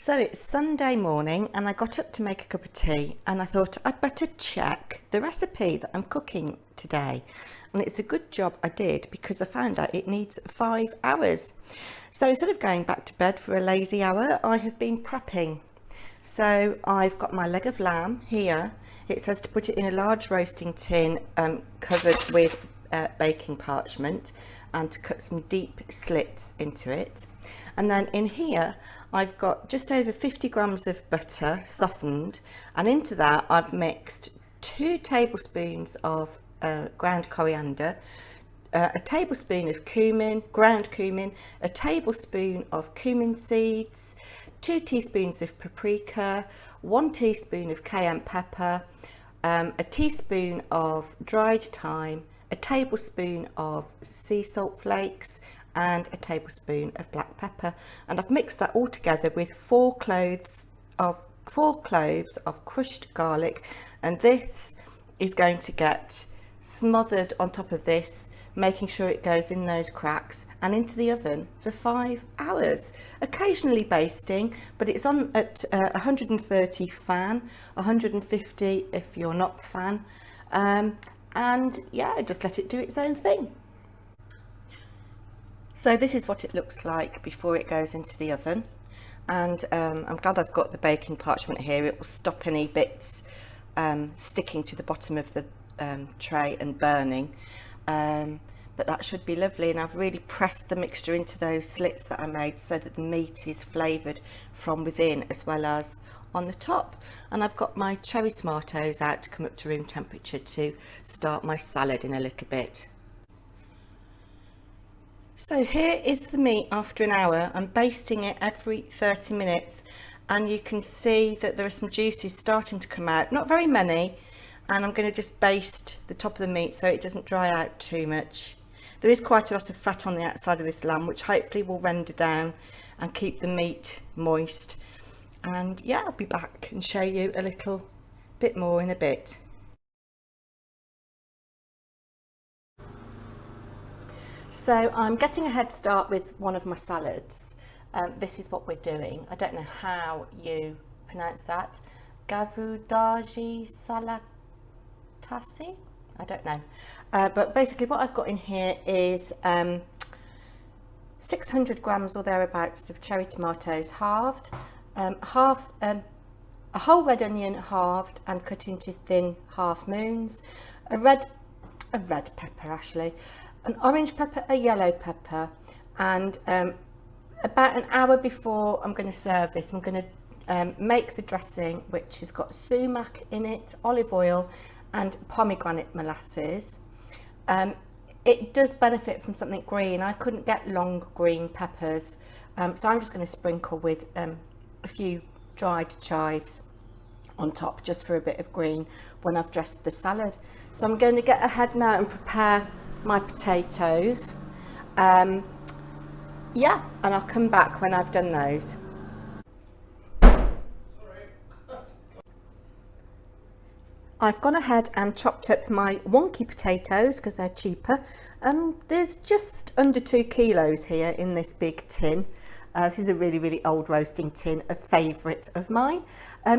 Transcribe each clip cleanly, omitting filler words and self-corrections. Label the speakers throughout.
Speaker 1: So it's Sunday morning and I got up to make a cup of tea and I thought I'd better check the recipe that I'm cooking today. And it's a good job I did because I found out it needs 5 hours. So instead of going back to bed for a lazy hour, I have been prepping. So I've got my leg of lamb here. It says to put it in a large roasting tin covered with baking parchment and to cut some deep slits into it. And then in here I've got just over 50 grams of butter softened, and into that I've mixed 2 tablespoons of ground coriander, a tablespoon of cumin, ground cumin, a tablespoon of cumin seeds, 2 teaspoons of paprika, 1 teaspoon of cayenne pepper, a teaspoon of dried thyme, a tablespoon of sea salt flakes, and a tablespoon of black pepper. And I've mixed that all together with 4 cloves of crushed garlic, and this is going to get smothered on top of this, making sure it goes in those cracks and into the oven for 5 hours, occasionally basting, but it's on at 130 fan, 150 if you're not fan, and yeah, just let it do its own thing. So this is what it looks like before it goes into the oven, and I'm glad I've got the baking parchment here. It will stop any bits sticking to the bottom of the tray and burning, but that should be lovely. And I've really pressed the mixture into those slits that I made so that the meat is flavoured from within as well as on the top. And I've got my cherry tomatoes out to come up to room temperature to start my salad in a little bit. So here is the meat after an hour. I'm basting it every 30 minutes and you can see that there are some juices starting to come out, not very many, and I'm going to just baste the top of the meat so it doesn't dry out too much. There is quite a lot of fat on the outside of this lamb, which hopefully will render down and keep the meat moist. And yeah, I'll be back and show you a little bit more in a bit. So I'm getting a head start with one of my salads. This is what we're doing. I don't know how you pronounce that. Gavudaji salatasi? I don't know. But basically what I've got in here is 600 grams or thereabouts of cherry tomatoes halved, a whole red onion halved and cut into thin half moons, a red pepper actually, an orange pepper, a yellow pepper, and about an hour before I'm going to serve this, I'm going to make the dressing, which has got sumac in it, olive oil and pomegranate molasses. It does benefit from something green. I couldn't get long green peppers, so I'm just going to sprinkle with a few dried chives on top just for a bit of green when I've dressed the salad. So I'm going to get ahead now and prepare my potatoes, yeah, and I'll come back when I've done those. I've gone ahead and chopped up my wonky potatoes because they're cheaper. There's just under 2 kilos here in this big tin. This is a really old roasting tin, a favourite of mine.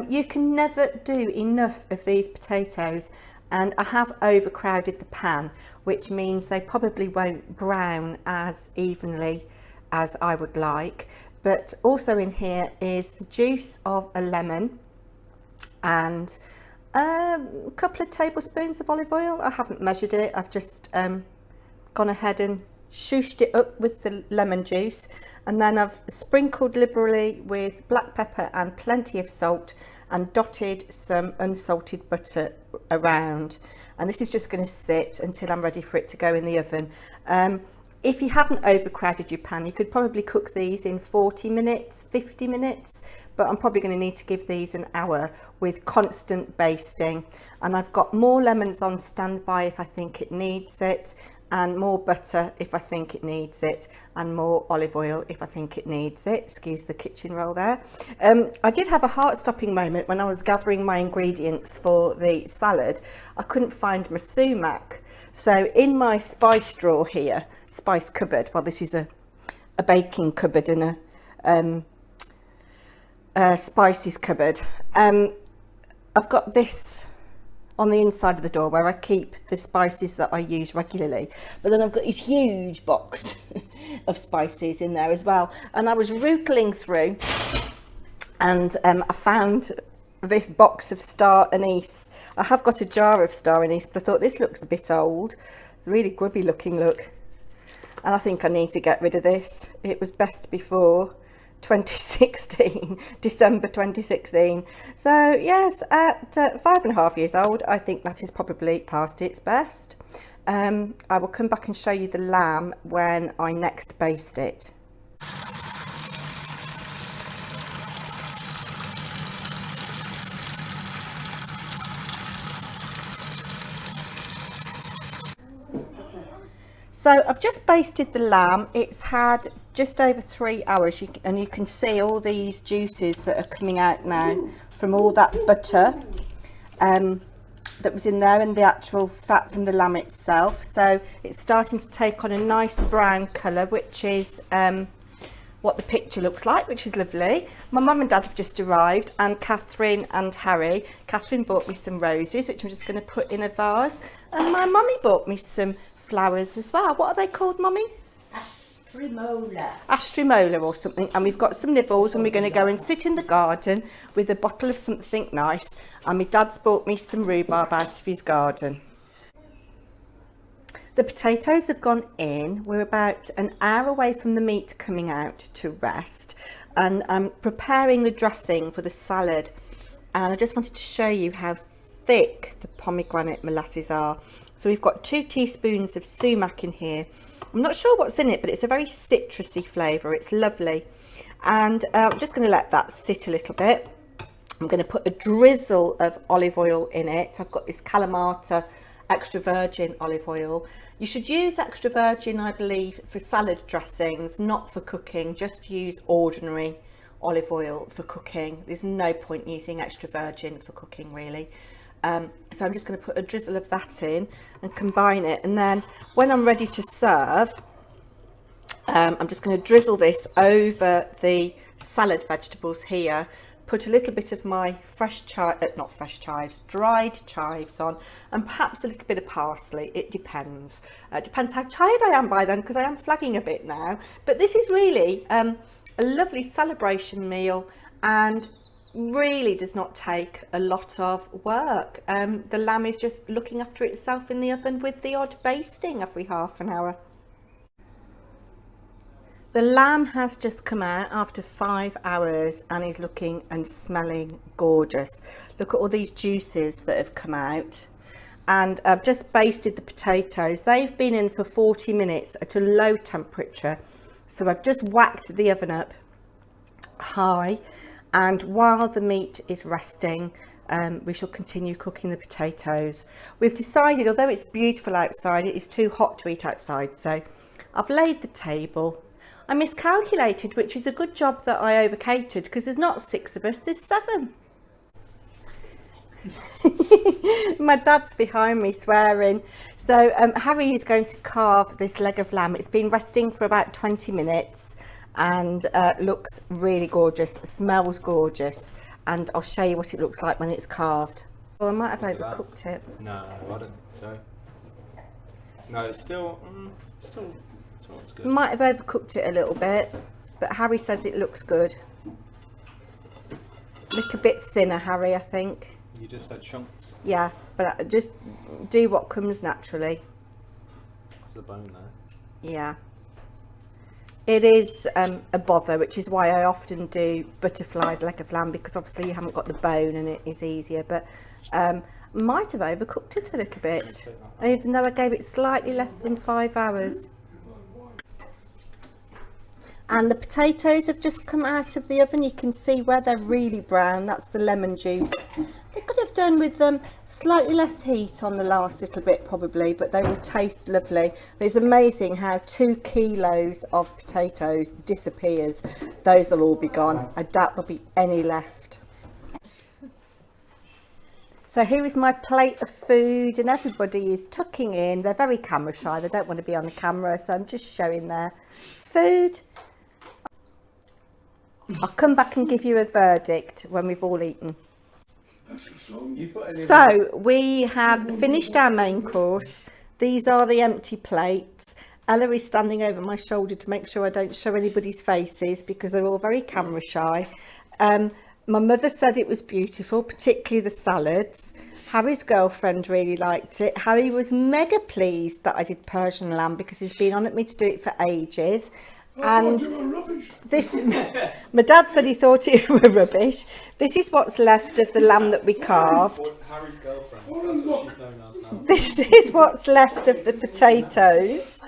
Speaker 1: You can never do enough of these potatoes, and I have overcrowded the pan, which means they probably won't brown as evenly as I would like. But also in here is the juice of a lemon and a couple of tablespoons of olive oil. I haven't measured it, I've just gone ahead and shooshed it up with the lemon juice, and then I've sprinkled liberally with black pepper and plenty of salt and dotted some unsalted butter around, and this is just going to sit until I'm ready for it to go in the oven. If you haven't overcrowded your pan, you could probably cook these in 40 minutes, 50 minutes, but I'm probably going to need to give these an hour with constant basting. And I've got more lemons on standby if I think it needs it, and more butter if I think it needs it, and more olive oil if I think it needs it. Excuse the kitchen roll there. I did have a heart-stopping moment when I was gathering my ingredients for the salad. I couldn't find my sumac. So in my spice drawer here, spice cupboard, well, this is a baking cupboard and spices cupboard. I've got this on the inside of the door where I keep the spices that I use regularly, but then I've got this huge box of spices in there as well. And I was rootling through and I found this box of star anise. I have got a jar of star anise, but I thought this looks a bit old. It's a really grubby looking look, and I think I need to get rid of this. It was best before 2016, December 2016. So yes, at 5.5 years old, I think that is probably past its best. I will come back and show you the lamb when I next baste it. So I've just basted the lamb. It's had just over 3 hours, and you can see all these juices that are coming out now from all that butter that was in there and the actual fat from the lamb itself. So it's starting to take on a nice brown colour, which is what the picture looks like, which is lovely. My mum and dad have just arrived, and Catherine and Harry. Catherine bought me some roses, which I'm just going to put in a vase, and my mummy bought me some flowers as well. What are they called, mummy?
Speaker 2: Astrimola.
Speaker 1: Astrimola or something. And we've got some nibbles, and we're going to go and sit in the garden with a bottle of something nice. And my dad's bought me some rhubarb out of his garden. The potatoes have gone in. We're about an hour away from the meat coming out to rest, and I'm preparing the dressing for the salad. And I just wanted to show you how thick the pomegranate molasses are. So we've got 2 teaspoons of sumac in here. I'm not sure what's in it, but it's a very citrusy flavour. It's lovely. And I'm just going to let that sit a little bit. I'm going to put a drizzle of olive oil in it. I've got this Kalamata extra virgin olive oil. You should use extra virgin, I believe, for salad dressings, not for cooking. Just use ordinary olive oil for cooking. There's no point using extra virgin for cooking, really. So I'm just going to put a drizzle of that in and combine it, and then when I'm ready to serve, I'm just going to drizzle this over the salad vegetables here, put a little bit of my dried chives on, and perhaps a little bit of parsley. It depends. It depends how tired I am by then, because I am flagging a bit now. But this is really a lovely celebration meal, and really does not take a lot of work. The lamb is just looking after itself in the oven with the odd basting every half an hour. The lamb has just come out after 5 hours and is looking and smelling gorgeous. Look at all these juices that have come out. And I've just basted the potatoes. They've been in for 40 minutes at a low temperature. So I've just whacked the oven up high. And while the meat is resting, we shall continue cooking the potatoes. We've decided, although it's beautiful outside, it is too hot to eat outside. So I've laid the table. I miscalculated, which is a good job that I over-catered, because there's not 6 of us, there's 7. My dad's behind me swearing. So Harry is going to carve this leg of lamb. It's been resting for about 20 minutes. And looks really gorgeous, smells gorgeous, and I'll show you what it looks like when it's carved. Oh, I might have overcooked it.
Speaker 3: No, I don't. So no, it's still smells good.
Speaker 1: Might have overcooked it a little bit, but Harry says it looks good. A little bit thinner, Harry, I think.
Speaker 3: You just had chunks.
Speaker 1: Yeah, but just do what comes naturally.
Speaker 3: That's the bone there.
Speaker 1: Yeah. It is a bother, which is why I often do butterflied leg of lamb, because obviously you haven't got the bone and it is easier, but might have overcooked it a little bit, even though I gave it slightly less than 5 hours. And the potatoes have just come out of the oven. You can see where they're really brown. That's the lemon juice. They could have done with them slightly less heat on the last little bit probably, but they will taste lovely. It's amazing how 2 kilos of potatoes disappears. Those will all be gone. I doubt there'll be any left. So here is my plate of food, and everybody is tucking in. They're very camera shy. They don't want to be on the camera, so I'm just showing their food. I'll come back and give you a verdict when we've all eaten.
Speaker 3: You put any
Speaker 1: So we have finished our main course. These are the empty plates. Ella is standing over my shoulder to make sure I don't show anybody's faces because they're all very camera shy. My mother said it was beautiful, particularly the salads. Harry's girlfriend really liked it. Harry was mega pleased that I did Persian lamb because he's been on at me to do it for ages. And this, my dad said he thought it were rubbish. This is what's left of the lamb that we carved.
Speaker 3: Harry's girlfriend. That's what she's known as now.
Speaker 1: This is what's left of the potatoes.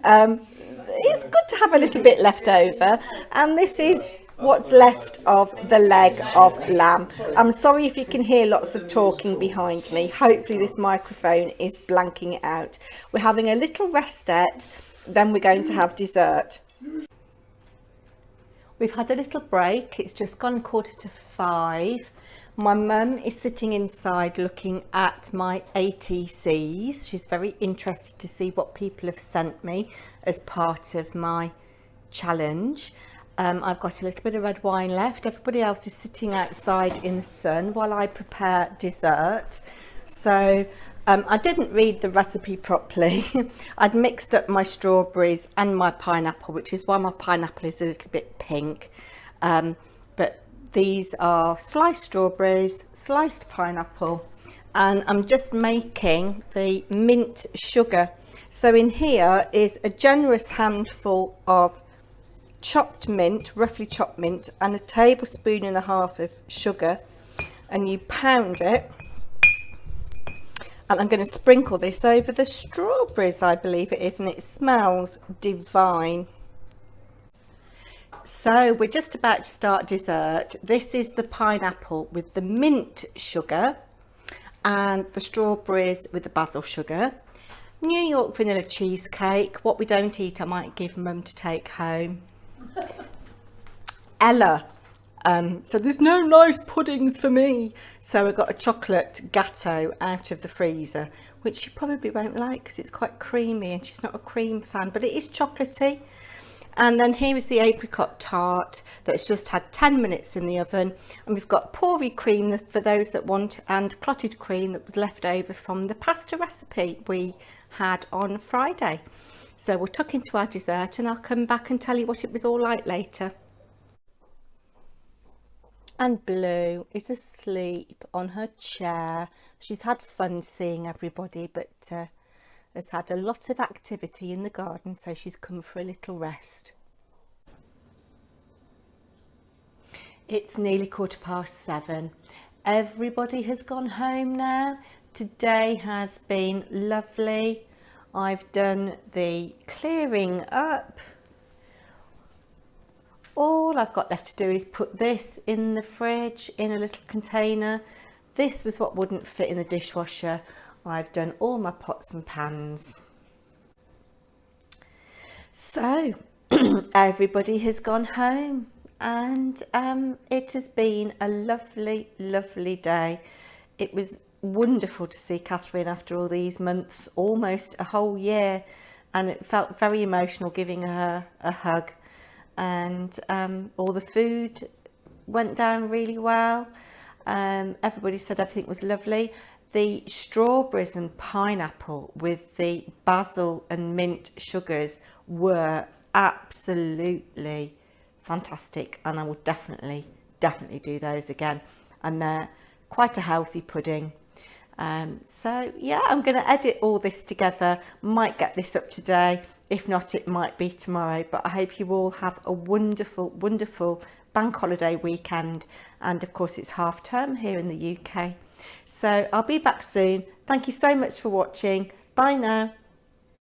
Speaker 1: It's good to have a little bit left over. And this is what's left of the leg of lamb. I'm sorry if you can hear lots of talking behind me. Hopefully this microphone is blanking it out. We're having a little restette, then we're going to have dessert. We've had a little break. It's just gone 5:15. My mum is sitting inside looking at my ATCs. She's very interested to see what people have sent me as part of my challenge. I've got a little bit of red wine left. Everybody else is sitting outside in the sun while I prepare dessert. So I didn't read the recipe properly. I'd mixed up my strawberries and my pineapple, which is why my pineapple is a little bit pink. But these are sliced strawberries, sliced pineapple, and I'm just making the mint sugar. So in here is a generous handful of chopped mint, roughly chopped mint, and a tablespoon and a half of sugar, and you pound it. And I'm going to sprinkle this over the strawberries, I believe it is, and it smells divine. So we're just about to start dessert. This is the pineapple with the mint sugar and the strawberries with the basil sugar. New York vanilla cheesecake. What we don't eat, I might give Mum to take home. Ella. So there's no nice puddings for me. So I got a chocolate gatto out of the freezer, which she probably won't like because it's quite creamy and she's not a cream fan, but it is chocolatey. And then here is the apricot tart that's just had 10 minutes in the oven. And we've got pourri cream for those that want, and clotted cream that was left over from the pasta recipe we had on Friday. So we'll tuck into our dessert and I'll come back and tell you what it was all like later. And Blue is asleep on her chair. She's had fun seeing everybody, but has had a lot of activity in the garden, so she's come for a little rest. It's nearly 7:15. Everybody has gone home now. Today has been lovely. I've done the clearing up. All I've got left to do is put this in the fridge in a little container. This was what wouldn't fit in the dishwasher. I've done all my pots and pans. So everybody has gone home, and it has been a lovely, lovely day. It was wonderful to see Catherine after all these months, almost a whole year, and it felt very emotional giving her a hug. And all the food went down really well. Everybody said everything was lovely. The strawberries and pineapple with the basil and mint sugars were absolutely fantastic, and I will definitely do those again. And they're quite a healthy pudding. So yeah, I'm going to edit all this together. Might get this up today. If not, it might be tomorrow. But I hope you all have a wonderful, wonderful bank holiday weekend. And of course, it's half term here in the UK. So I'll be back soon. Thank you so much for watching. Bye now.